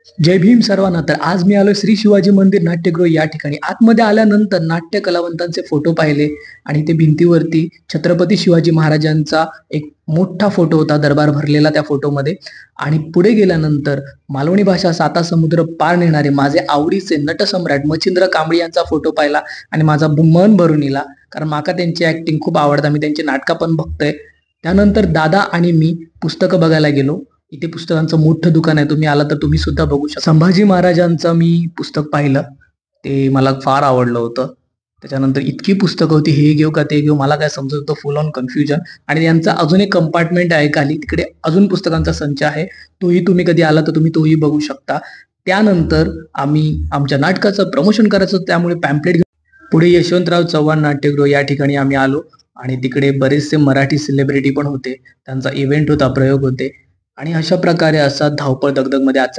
जय भीम सर्वांना. तर आज मी आलोय श्री शिवाजी मंदिर नाट्यगृह या ठिकाणी. आतमध्ये आल्यानंतर नाट्य कलावंतांचे फोटो पाहिले आणि ते भिंतीवरती छत्रपती शिवाजी महाराजांचा एक मोठा फोटो होता, दरबार भरलेला त्या फोटोमध्ये. आणि पुढे गेल्यानंतर मालवणी भाषा साता समुद्र पार नेणारे माझे आवडीचे नटसम्राट मच्छिंद्र कांबळी यांचा फोटो पाहिला आणि माझा मन भरून गेला. कारण माका त्यांची ॲक्टिंग खूप आवडतं. मी त्यांची नाटकं पण बघतोय. त्यानंतर दादा आणि मी पुस्तकं बघायला गेलो. इथे पुस्तकांचं मोठं दुकान आहे. तुम्ही आला तर तुम्ही सुद्धा बघू शकता. संभाजी महाराजांचं मी पुस्तक पाहिलं. ते मला फार आवडलं होतं. त्याच्यानंतर इतकी पुस्तकं होती, हे घेऊ का ते घेऊ मला काय समजत होतं. फुल ऑन कन्फ्युजन. आणि यांचा अजून एक कंपार्टमेंट आहे खाली. तिकडे अजून पुस्तकांचा संच आहे. तोही तुम्ही कधी आला तर तुम्ही तोही बघू शकता. त्यानंतर आम्ही आमच्या नाटकाचं प्रमोशन करायचं होतं, त्यामुळे पॅम्पलेट घेऊन पुढे यशवंतराव चव्हाण नाट्यगृह या ठिकाणी आम्ही आलो. आणि तिकडे बरेचसे मराठी सेलिब्रिटी पण होते. त्यांचा इव्हेंट होता, प्रयोग होते. आणि अशा प्रकारे असा धावपळ दगदगमध्ये आजचा